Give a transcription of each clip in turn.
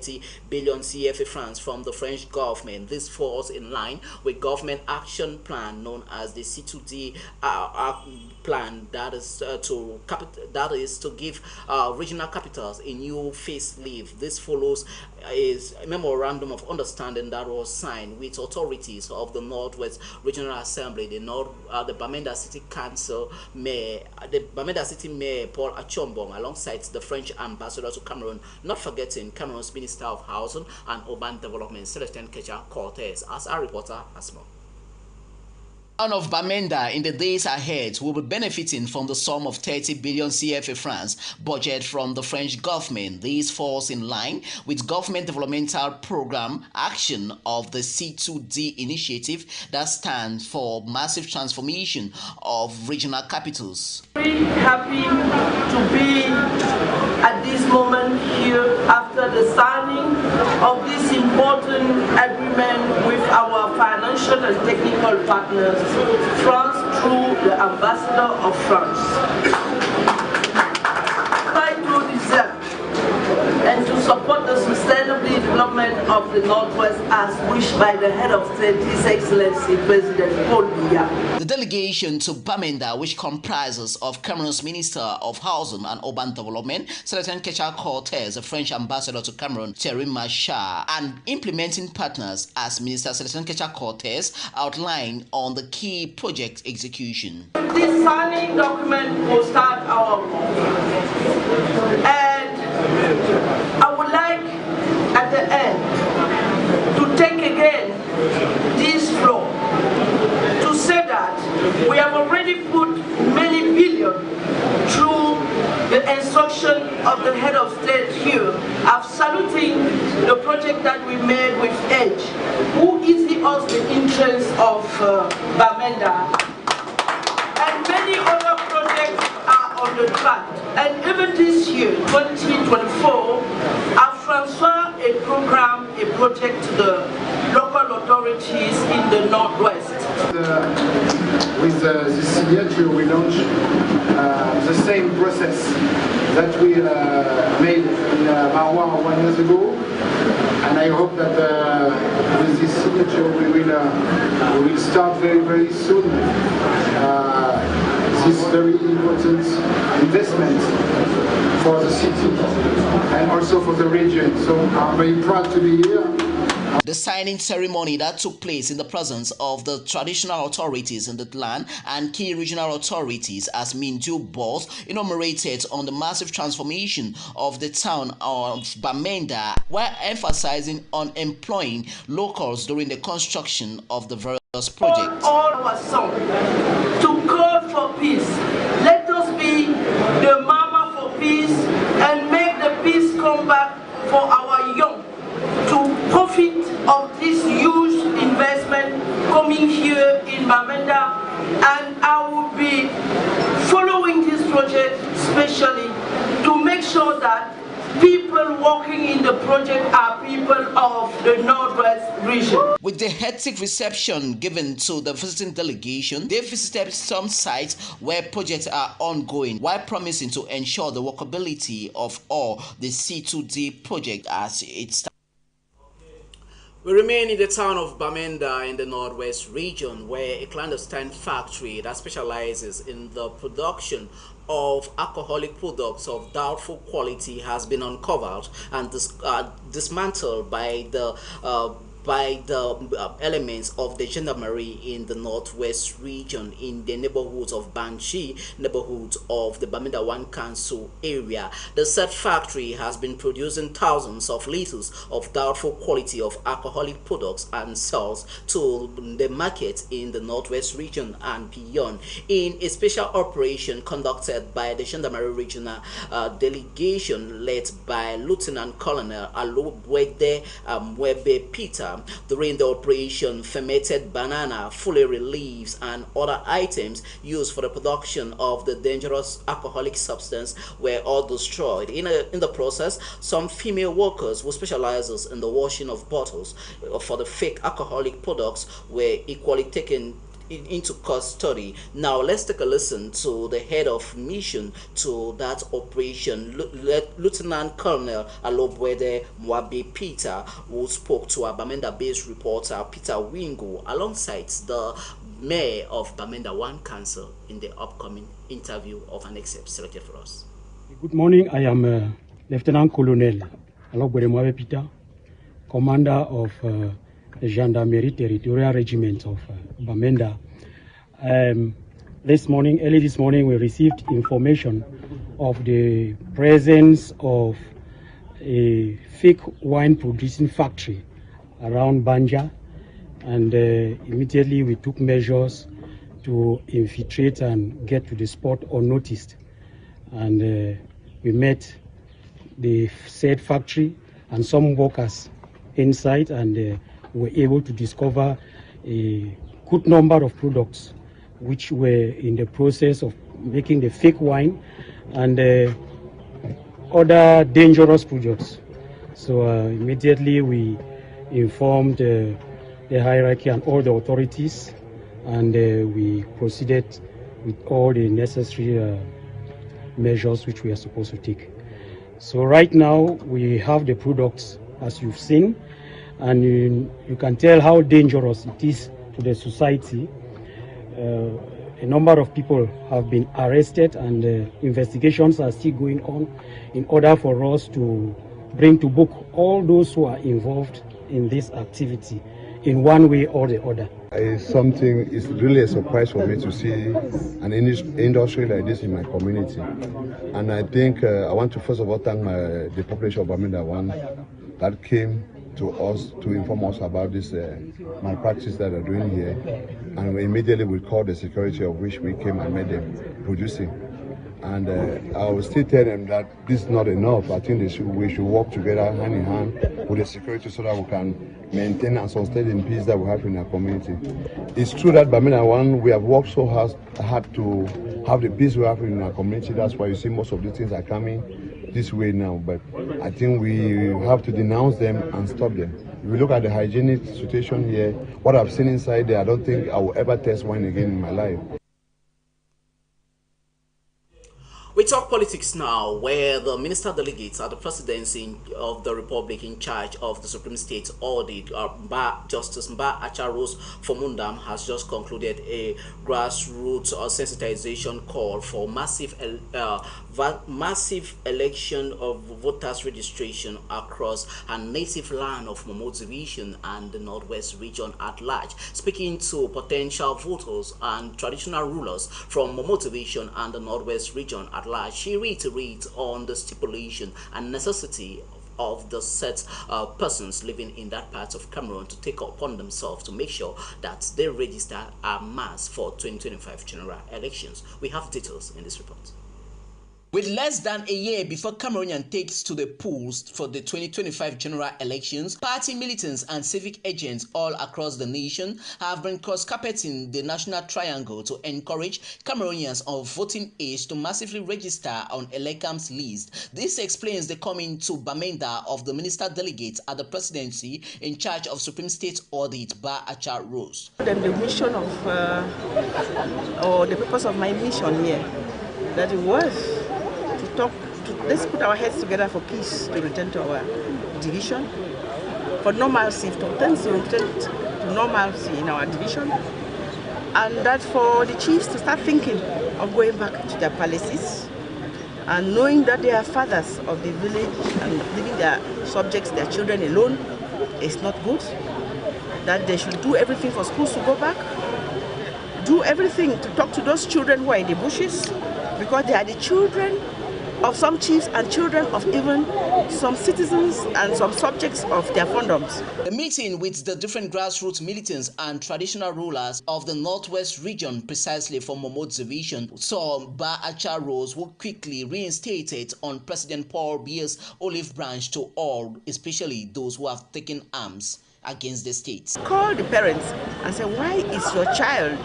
30 billion CFA francs from the French government. This falls in line with government action plan known as the C2D plan, that is to give regional capitals a new facelift. This follows is a memorandum of understanding that was signed with authorities of the Northwest Regional Assembly, the Bamenda City Council Mayor, the Bamenda City Mayor Paul Achombong, alongside the French ambassador to Cameroon, not forgetting Cameroon's Minister of Housing and Urban Development, Celestin Kecha-Cortez. As our reporter has more. Town of Bamenda in the days ahead will be benefiting from the sum of 30 billion CFA francs budget from the French government. This falls in line with government developmental program action of the C2D initiative that stands for massive transformation of regional capitals. Very happy to be at this moment here after the signing of this important agreement with our financial and technical partners, France, through the Ambassador of France. Try to deserve and to support the sustainable development of the Northwest as wished by the head of state, His Excellency President Paul Biya. The delegation to Bamenda, which comprises of Cameroon's Minister of Housing and Urban Development, Celestin Kecha-Cortez, the French ambassador to Cameroon, Thierry Marchal, and implementing partners as Minister Celestin Kecha-Cortez outlined on the key project execution. This signing document will start our work. And I would like at the end to take again this floor to say that we have already put many billion through the instruction of the head of state here. I'm saluting the project that we made with Edge, who easily us the entrance of Bamenda, and many other projects are on the track. And even this year, 2024, I've transferred a program, a project to the local authorities in the Northwest. With the signature, we launched the same process that we made in Marwa 1 year ago, and I hope that with this signature we will start very soon this very important investment for the city and also for the region. So I'm very proud to be here. The signing ceremony that took place in the presence of the traditional authorities in the land and key regional authorities as Minju Boss enumerated on the massive transformation of the town of Bamenda, while emphasizing on employing locals during the construction of the various projects. All our song to call for peace. Let us be the mama for peace and make the peace come back for our young to profit of this huge investment coming here in Bamenda. And I will be following this project especially to make sure that people working in the project are people of the Northwest region. With the hectic reception given to the visiting delegation, they visited some sites where projects are ongoing while promising to ensure the workability of all the C2D project as it starts. We remain in the town of Bamenda in the Northwest region, where a clandestine factory that specializes in the production of alcoholic products of doubtful quality has been uncovered and dismantled by the elements of the gendarmerie in the Northwest region in the neighborhoods of Banchi, neighborhoods of the Bamenda 1 Council area. The said factory has been producing thousands of liters of doubtful quality of alcoholic products and sells to the market in the Northwest region and beyond. In a special operation conducted by the Gendarmerie Regional Delegation led by Lieutenant Colonel Alubwede Mwebe Peter, during the operation, fermented banana, fullerene leaves, and other items used for the production of the dangerous alcoholic substance were all destroyed. In the process, some female workers who specializes in the washing of bottles for the fake alcoholic products were equally taken into custody. Now let's take a listen to the head of mission to that operation, Lieutenant Colonel Alobwede Mwabe Peter, who spoke to our Bamenda-based reporter Peter Wingo alongside the mayor of Bamenda 1 Council in the upcoming interview of an excerpt selected for us. Good morning. I am Lieutenant Colonel Alobwede Mwabe Peter, commander of the Gendarmerie Territorial Regiment of Bamenda. Early this morning, we received information of the presence of a fake wine producing factory around Banja, and immediately we took measures to infiltrate and get to the spot unnoticed. And we met the said factory and some workers inside, and were able to discover a good number of products which were in the process of making the fake wine and other dangerous products. So immediately we informed the hierarchy and all the authorities, and we proceeded with all the necessary measures which we are supposed to take. So right now we have the products as you've seen, and you can tell how dangerous it is to the society. A number of people have been arrested, and investigations are still going on in order for us to bring to book all those who are involved in this activity in one way or the other. It's really a surprise for me to see an industry like this in my community. And I think I want to first of all thank the population of Bamenda 1 that came to us to inform us about this malpractice that they're doing here, and immediately we called the security, of which we came and met them producing. And I will still tell them that this is not enough. I think we should work together hand in hand with the security so that we can maintain and sustain the peace that we have in our community. It's true that Bamenda 1, we have worked so hard to have the peace we have in our community. That's why you see most of these things are coming this way now, but I think we have to denounce them and stop them. If you look at the hygienic situation here, what I've seen inside there, I don't think I will ever taste wine again in my life. We talk politics now, where the minister delegates at the presidency of the Republic in charge of the Supreme State Audit, Justice Mba Acharos Fomundam, has just concluded a grassroots sensitization call for massive election of voters registration across her native land of Momo Division and the Northwest region at large. Speaking to potential voters and traditional rulers from Momo Division and the Northwest region at large, she reiterates on the stipulation and necessity of the set persons living in that part of Cameroon to take upon themselves to make sure that they register en masse for 2025 general elections. We have details in this report. With less than a year before Cameroonian takes to the polls for the 2025 general elections, party militants and civic agents all across the nation have been cross-carpeting the National Triangle to encourage Cameroonians of voting age to massively register on Elecam's list. This explains the coming to Bamenda of the minister delegate at the presidency in charge of Supreme State Audit, Mba Acharos. Then the mission of, or the purpose of my mission here, that it was let's put our heads together for peace, to return to our division, for normalcy, to return to normalcy in our division, and that for the chiefs to start thinking of going back to their palaces and knowing that they are fathers of the village and leaving their subjects, their children alone is not good, that they should do everything for schools to go back, do everything to talk to those children who are in the bushes, because they are the children of some chiefs and children of even some citizens and some subjects of their fondoms. The meeting with the different grassroots militants and traditional rulers of the Northwest region, precisely from Momo Division, saw Mba Acharos, who quickly reinstated on President Paul Biya's olive branch to all, especially those who have taken arms against the state. Call the parents and say, why is your child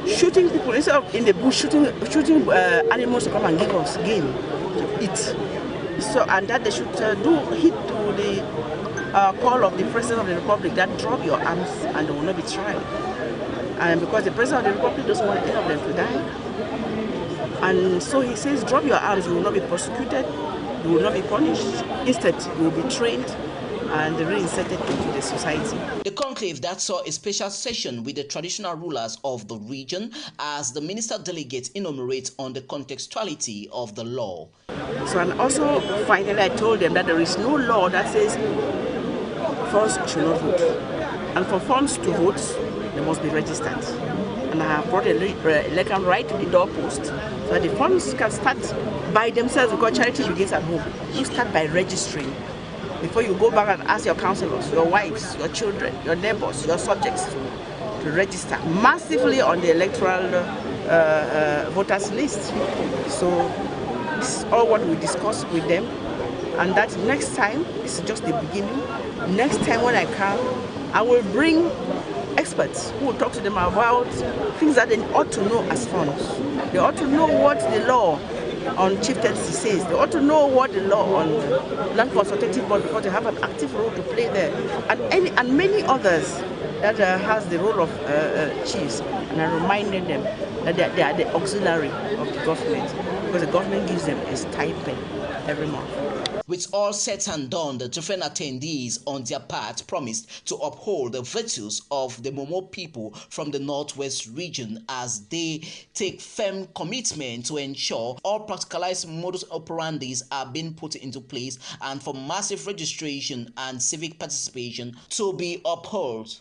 shooting people instead of in the bush, shooting animals to come and give us game to eat? So, and that they should do heed to the call of the President of the Republic that drop your arms and they will not be tried. And because the President of the Republic doesn't want any of them to die. And so he says, drop your arms, you will not be prosecuted, you will not be punished. Instead, you will be trained and reinserted into the society. The conclave that saw a special session with the traditional rulers of the region as the minister delegate enumerates on the contextuality of the law. So, and also finally I told them that there is no law that says funds should not vote. And for funds to vote, they must be registered. And I have brought a letter right to the doorpost so that the funds can start by themselves, because charity begins at home. You start by registering before you go back and ask your counselors, your wives, your children, your neighbors, your subjects to register massively on the electoral voters list. So this is all what we discuss with them, and that next time, this is just the beginning, next time when I come, I will bring experts who will talk to them about things that they ought to know as funds. They ought to know what the law on chieftaincy says. They ought to know what the law on land consultative board, because they have an active role to play there, and many others that has the role of chiefs. And I reminded them that they are the auxiliary of the government, because the government gives them a stipend every month. With all said and done, the different attendees on their part promised to uphold the virtues of the Momo people from the Northwest region as they take firm commitment to ensure all practicalized modus operandis are being put into place and for massive registration and civic participation to be upheld.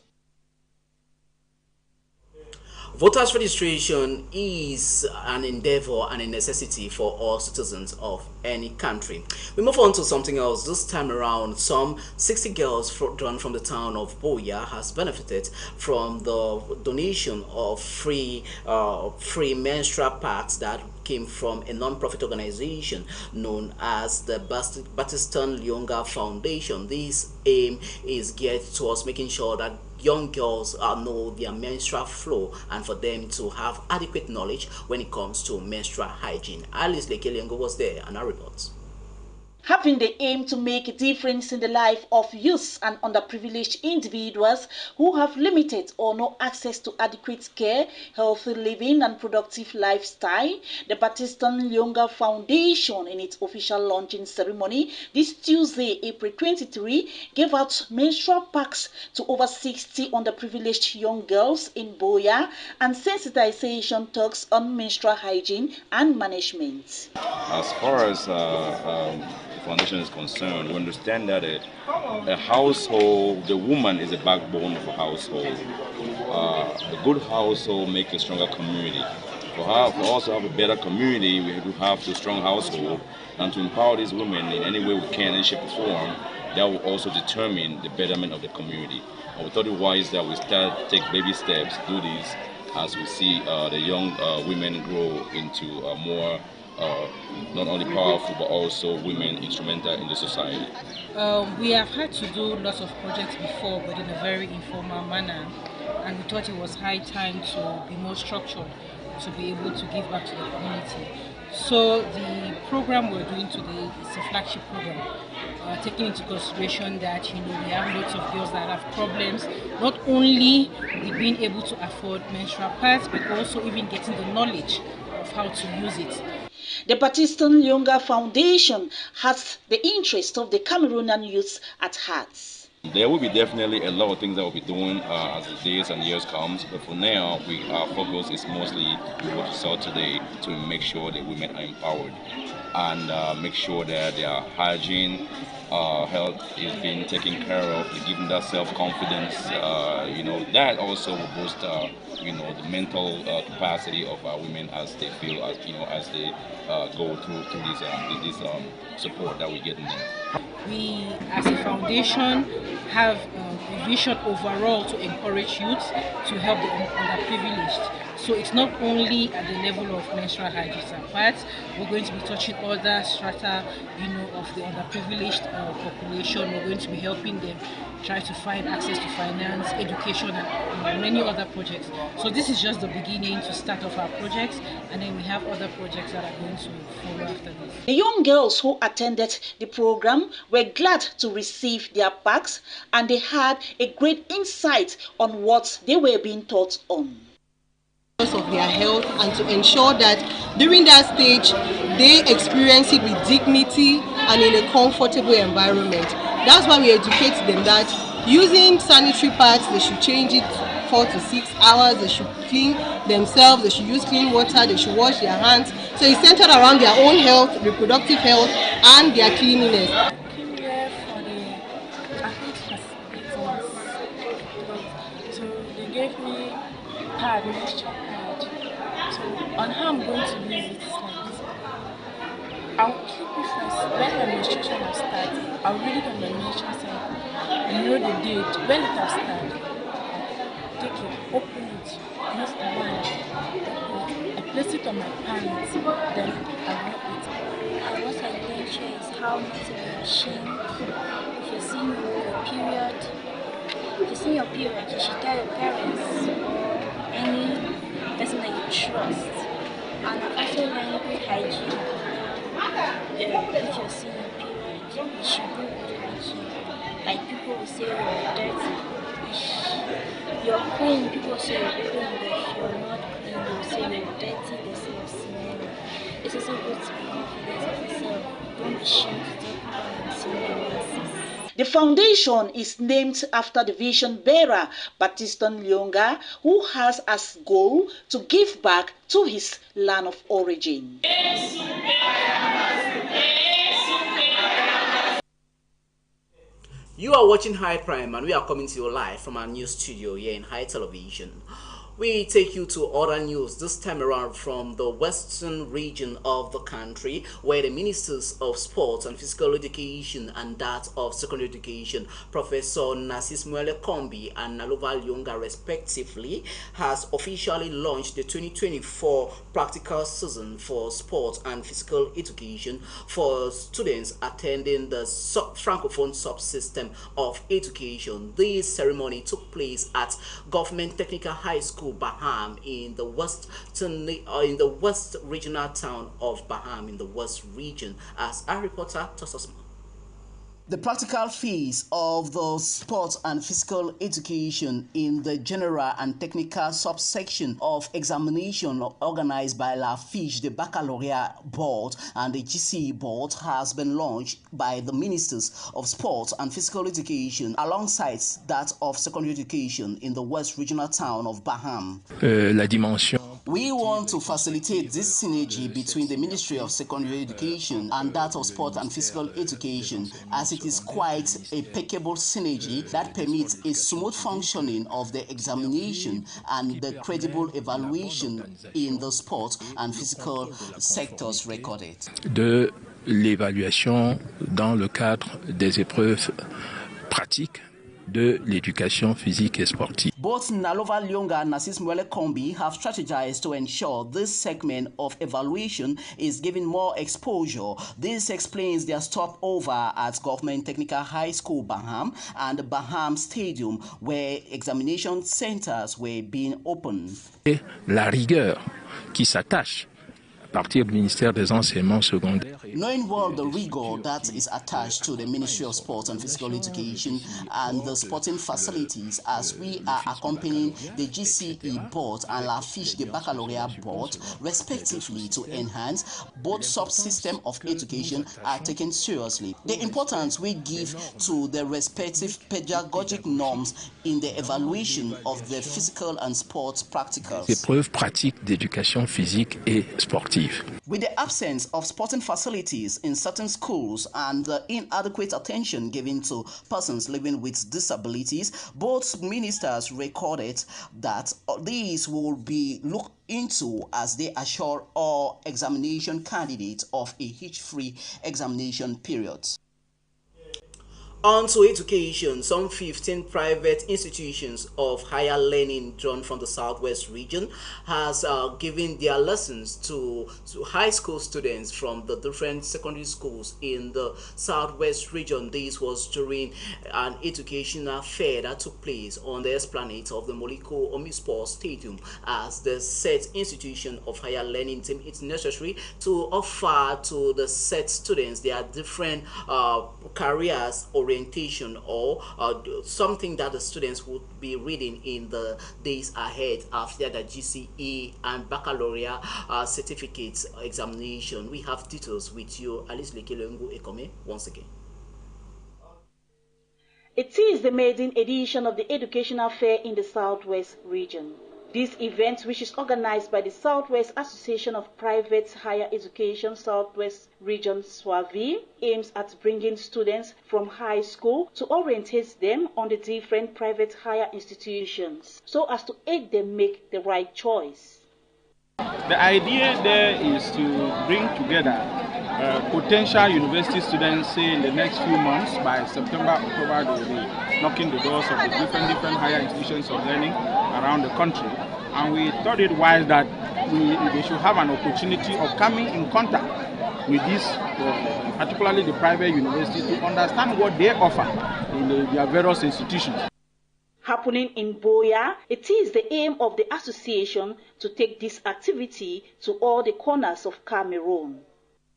Voters registration is an endeavor and a necessity for all citizens of any country. We move on to something else. This time around, some 60 girls drawn from the town of Buea has benefited from the donation of free menstrual pads that came from a non-profit organization known as the Battiston Lyonga Foundation. This aim is geared towards making sure that young girls know their menstrual flow and for them to have adequate knowledge when it comes to menstrual hygiene. Alice Lekeliengo was there and our reports. Having the aim to make a difference in the life of youths and underprivileged individuals who have limited or no access to adequate care, healthy living and productive lifestyle, the Battiston Lyonga Foundation in its official launching ceremony this Tuesday, April 23, gave out menstrual packs to over 60 underprivileged young girls in Buea and sensitization talks on menstrual hygiene and management. As far as foundation is concerned, we understand that a household, the woman is the backbone of a household. A good household makes a stronger community. For us to have a better community, we have to have a strong household, and to empower these women in any way we can, in shape or form, that will also determine the betterment of the community. And we thought it wise that we take baby steps, do this, as we see the young women grow into more not only powerful but also women instrumental in the society. We have had to do lots of projects before, but in a very informal manner, and we thought it was high time to be more structured to be able to give back to the community. So the program we're doing today is a flagship program, taking into consideration that we have lots of girls that have problems, not only with being able to afford menstrual pads, but also even getting the knowledge of how to use it. The Battiston Lyonga Foundation has the interest of the Cameroonian youths at heart. There will be definitely a lot of things that we'll be doing as the days and years comes, but for now, our focus is mostly what you saw today, to make sure that women are empowered and make sure that their hygiene, health is being taken care of, to give them that self-confidence. That also will boost the mental capacity of our women as they feel, as they go through this support that we get in them. We, as a foundation, have a vision overall to encourage youth to help the underprivileged. So it's not only at the level of menstrual hygiene and pads. We're going to be touching other strata, of the underprivileged population. We're going to be helping them try to find access to finance, education, and many other projects. So this is just the beginning to start off our projects, and then we have other projects that are going to follow after this. The young girls who attended the program were glad to receive their packs, and they had a great insight on what they were being taught on. Of their health, and to ensure that during that stage they experience it with dignity and in a comfortable environment. That's why we educate them that using sanitary pads, they should change it 4 to 6 hours, they should clean themselves, they should use clean water, they should wash their hands. So it's centered around their own health, reproductive health, and their cleanliness. So they gave me moisture pad. So on how I'm going to use it is like this. I'll keep it first. When my menstruation has started, I'll read it on my menstruation cycle and know the date. When it has started, take it, open it, use the wand, I place it on my pants, then I rub it. And what I learned here is how not to be ashamed. If you're seeing your period, you should tell your parents or any person that you trust. And I've also learned good hygiene. If you're seeing your period, you should do good hygiene. Like people will say you're dirty. You're clean, people say you're clean, but if you're not clean, they'll say you're dirty, they'll say you're smelly. It's also good to be confident of yourself. Don't be ashamed to tell people and see your nonsense. The foundation is named after the vision bearer, Battiston Lyonga, who has as goal to give back to his land of origin. You are watching High Prime, and we are coming to you live from our news studio here in High Television. We take you to other news, this time around from the western region of the country, where the Ministers of Sports and Physical Education and that of Secondary Education, Professor Narcisse Muele Kombi and Nalova Lyonga respectively, has officially launched the 2024 practical season for sports and physical education for students attending the Francophone subsystem of education. This ceremony took place at Government Technical High School Baham in the west regional town of Baham in the West region, as our reporter Tososma. The practical phase of the sports and physical education in the general and technical subsection of examination organized by La Fiche, the Baccalaureate Board and the GCE Board, has been launched by the Ministers of Sports and Physical Education alongside that of Secondary Education in the West regional town of Baham. We want to facilitate this synergy between the Ministry of Secondary Education and that of Sport and Physical Education, as it is quite a impeccable synergy that permits a smooth functioning of the examination and the credible evaluation in the sport and physical sectors recorded. De l'évaluation dans le cadre des épreuves pratiques de l'éducation physique et sportive. Both Nalova Lyonga and Narcisse Muele Kombi have strategized to ensure this segment of evaluation is given more exposure. This explains their stopover at Government Technical High School Baham and the Baham Stadium, where examination centers were being opened. Et la rigueur qui s'attache à partir du ministère des enseignements secondaires. Knowing well the rigor that is attached to the Ministry of Sport and Physical Education and the sporting facilities, as we are accompanying the GCE Board and La Fiche, the Baccalaureate Board, respectively, to enhance both subsystem of education are taken seriously. The importance we give to the respective pedagogic norms in the evaluation of the physical and sports practicals. Épreuves pratiques d'éducation physique et sportive. With the absence of sporting facilities in certain schools and the inadequate attention given to persons living with disabilities, both ministers recorded that these will be looked into as they assure all examination candidates of a hitch-free examination period. On to education, some 15 private institutions of higher learning drawn from the Southwest region has given their lessons to high school students from the different secondary schools in the Southwest region. This was during an educational fair that took place on the esplanade of the Moliko Omispor Stadium, as the said institution of higher learning deemed it necessary to offer to the said students their different careers oriented orientation or something that the students would be reading in the days ahead after the GCE and baccalaureate certificates examination. We have details with you, Alice Lekelengu Ekome, once again. It is the maiden edition of the Educational Fair in the Southwest region. This event, which is organized by the Southwest Association of Private Higher Education Southwest Region SWAVI, aims at bringing students from high school to orientate them on the different private higher institutions so as to aid them make the right choice. The idea there is to bring together potential university students, say in the next few months, by September, October, they will be knocking the doors of the different higher institutions of learning around the country. And we thought it wise that they should have an opportunity of coming in contact with these, particularly the private universities, to understand what they offer in their various institutions. Happening in Boya, it is the aim of the association to take this activity to all the corners of Cameroon.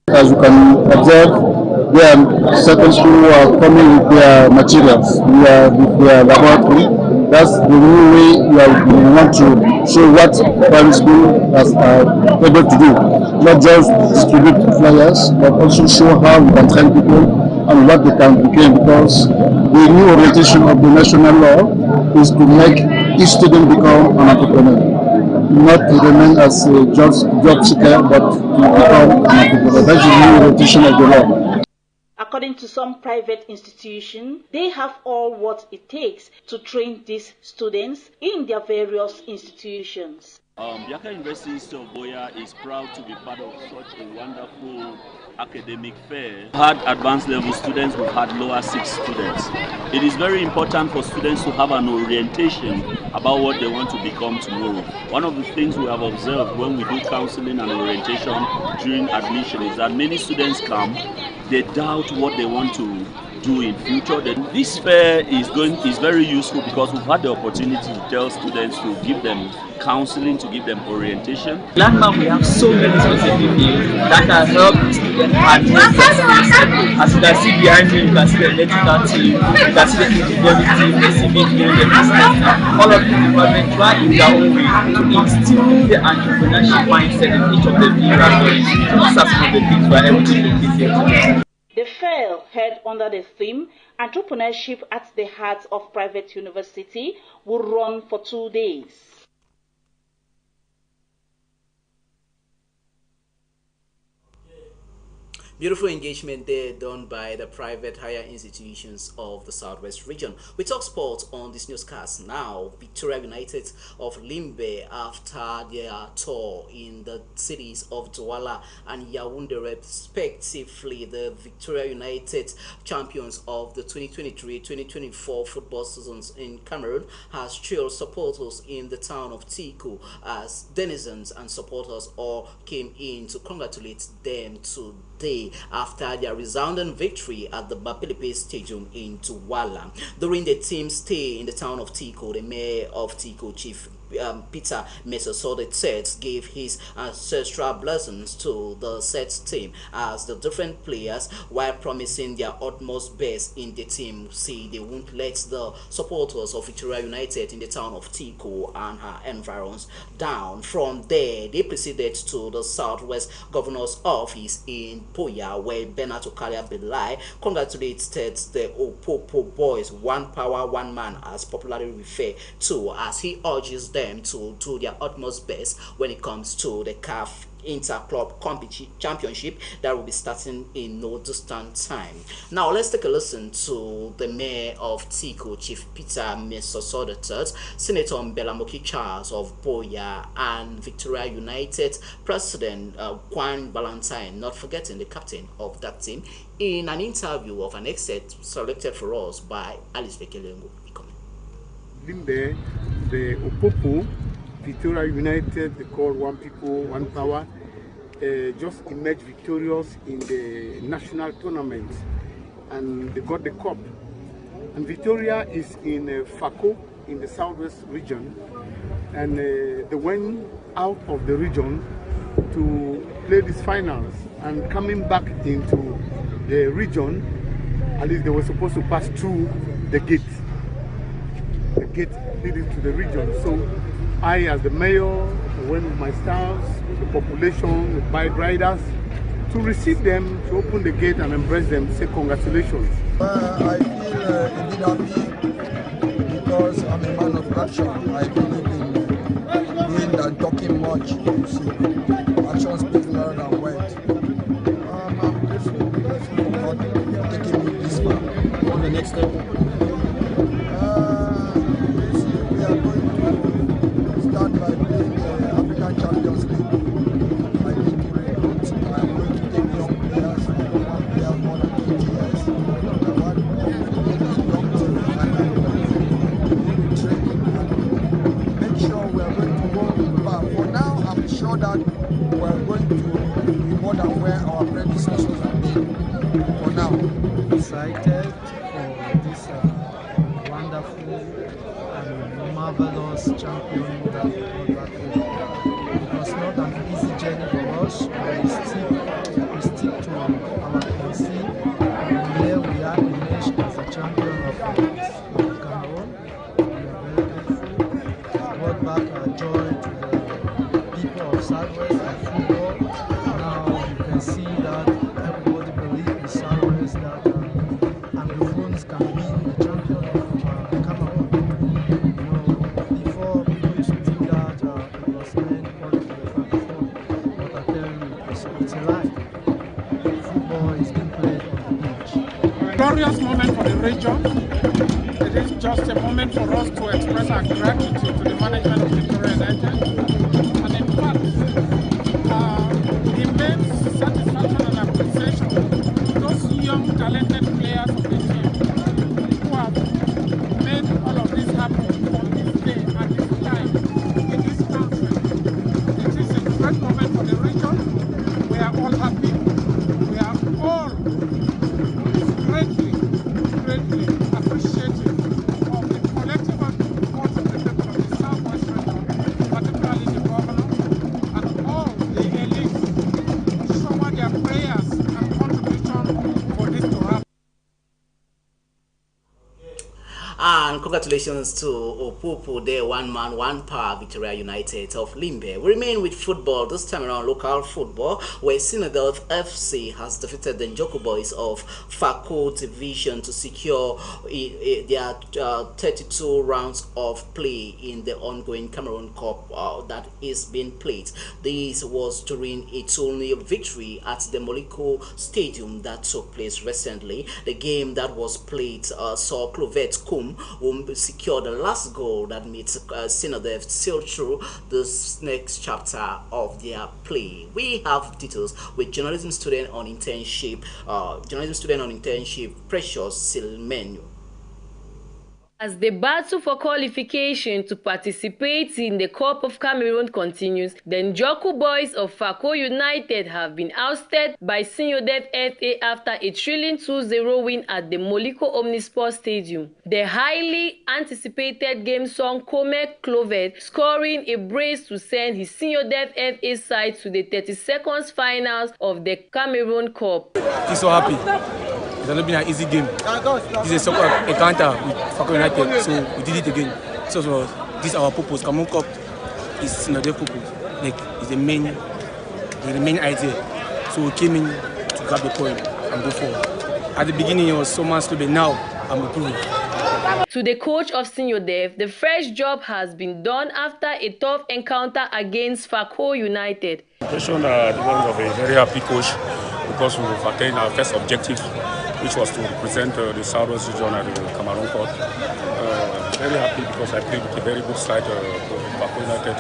As you can observe, there are certain schools who are coming with their materials, with their laboratory. That's the new way we want to show what primary school is able to do. Not just distribute flyers, but also show how we can train people and what they can become, because the new orientation of the national law is to make each student become an entrepreneur. Not to remain as a job seeker, but to become an entrepreneur. That's the new orientation of the law. According to some private institutions, they have all what it takes to train these students in their various institutions. Biaka University of Boya is proud to be part of such a wonderful academic fair. We've had advanced level students, we've had lower 6 students. It is very important for students to have an orientation about what they want to become tomorrow. One of the things we have observed when we do counseling and orientation during admission is that many students come, they doubt what they want to do in future. This fair is very useful because we've had the opportunity to tell students, to give them counseling, to give them orientation. Landmark, we have so many specific things that can help students address their skills. As you can see behind me, you can see the electrical team, you can see the engineering team, the civic team, the business team. All of these departments try in their own way to instill the entrepreneurship mindset in each of the universities. These are some of the things we are able to do this year today. The fair, held under the theme Entrepreneurship at the Heart of Private University, will run for 2 days. Beautiful engagement there done by the private higher institutions of the Southwest region. We talk sports on this newscast now. Victoria United of Limbe, after their tour in the cities of Douala and Yaoundé respectively, the Victoria United champions of the 2023-2024 football seasons in Cameroon, has thrilled supporters in the town of Tiku as denizens and supporters all came in to congratulate them today after their resounding victory at the Bapilipe Stadium in Douala. During the team's stay in the town of Tiku, the mayor of Tiku, Chief Peter Mesosodet, gave his ancestral blessings to the set team as the different players, while promising their utmost best in the team, say they won't let the supporters of Victoria United in the town of Tiku and her environs down. From there, they proceeded to the Southwest Governor's office in Boya, where Bernard Okalia Belai congratulated the Opopo boys, one power, one man, as popularly referred to, as he urges them to do their utmost best when it comes to the CAF Inter-Club Championship that will be starting in no distant time. Now let's take a listen to the mayor of Tiku, Chief Peter Mesosodet, Senator Mbelamoki Charles of Boya, and Victoria United President Juan Valentine, not forgetting the captain of that team, in an interview of an excerpt selected for us by Alice Lekelengu. Limbe, the Opopo, Victoria United, they call one people, one power, just emerged victorious in the national tournament, and they got the cup. And Victoria is in Fako, in the Southwest region, and they went out of the region to play these finals, and coming back into the region, at least they were supposed to pass through the gate leading to the region. So I, as the mayor, went with my staff, the population, the bike riders, to receive them, to open the gate and embrace them, say congratulations. I feel indeed happy because I'm a man of action. I believe in doing than talking much. You see, action speaks louder than words. I'm grateful for taking me this far. On the next step. We are going to start by playing the African Champions League. I need to recruit. I am going to take young players. I don't want players more than 20 years. I want to take a young team and I will train and make sure we are going to go far. For now, I'm sure that we are going to be more than where our predecessors have been. For now. Excited for this wonderful and marvelous champion that we got back home. It was not an easy journey for us, but we stick to our policy, and here we are emerged as a champion of Cameroon. We are very grateful. Brought back our joy to the people of Southwest and football. Now you can see that everybody believes in Southwest that Anglophones can win the champion of Cameroon. You know, before people used to think that it was meant for the Francophone, but I tell you, it's a lie. Football is being played on the pitch. Glorious moment for the region. It is just a moment for us to express our gratitude to the management of Victoria United. And in fact, immense satisfaction and appreciation to those young talented players of the team who have made all of this happen on this day at this time in this country. It is a great moment for the region. We are all happy. We are all greatly appreciative of the collective effort of the people of the Southwest region, particularly the governor and all the elites who shower their prayers and contribution for this to happen. And congratulations to Opupu, the one man, one power Victoria United of Limbe. We remain with football, this time around local football, where Sinadelph FC has defeated the Njoku Boys of Fako Division to secure their 32 rounds of play in the ongoing Cameroon Cup that is being played. This was during a 2-0 victory at the Moliko Stadium that took place recently. The game that was played saw Clovet Kum who secured the last goal that makes Sinadelph sail through this next chapter of their play. We have details with journalism student on internship, Precious Silmenyo. As the battle for qualification to participate in the Cup of Cameroon continues, the Njoku Boys of Fako United have been ousted by Sinadelph FA after a thrilling 2-0 win at the Moliko Omnisport Stadium. The highly anticipated game saw Komek Clovet scoring a brace to send his Sinadelph FA side to the 32nd finals of the Cameroon Cup. I'm so happy. It's not been an easy game. This is a soccer encounter with Fako United, so we did it again. So this is our purpose. Cameroon Cup is Sinadelph purpose. Like it's the main idea. So we came in to grab the point and go forward. At the beginning it was so much but now I'm improving. To the coach of Sinadelph, the fresh job has been done after a tough encounter against Fako United. Impression the one of a very happy coach because we've attained our first objective, which was to represent the Southwest region at the Cameroon Cup. Very happy because I played with a very good side. Fako United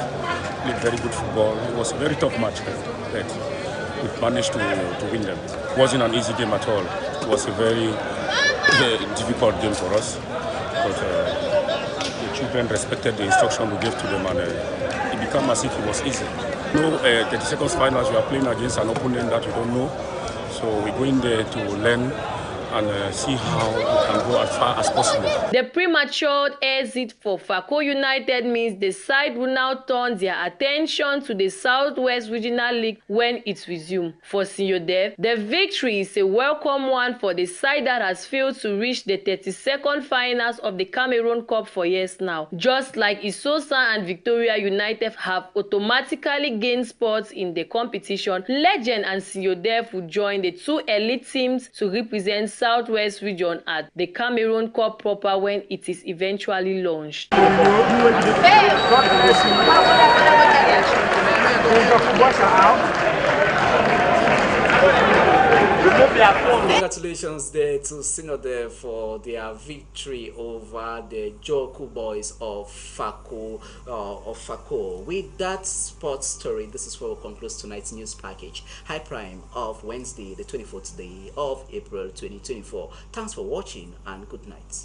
played very good football. It was a very tough match, but we managed to win them. It wasn't an easy game at all. It was a very difficult game for us. But the children respected the instruction we gave to them, and it became as if it was easy. No, 32nd finals, we are playing against an opponent that we don't know. So we go in there to learn and see how we can go as far as possible. The premature exit for Fako United means the side will now turn their attention to the Southwest Regional League when it resumes. For Sinyodev, the victory is a welcome one for the side that has failed to reach the 32nd finals of the Cameroon Cup for years now. Just like Isosa and Victoria United have automatically gained spots in the competition, Legend and Sinyodev will join the two elite teams to represent Southwest Region at the Cameroon Cup proper when it is eventually launched. Congratulations there to Sinyodev for their victory over the Joku boys of Fako. With that sports story, this is where we'll conclude tonight's news package. High Prime of Wednesday, the 24th day of April 2024. Thanks for watching and good night.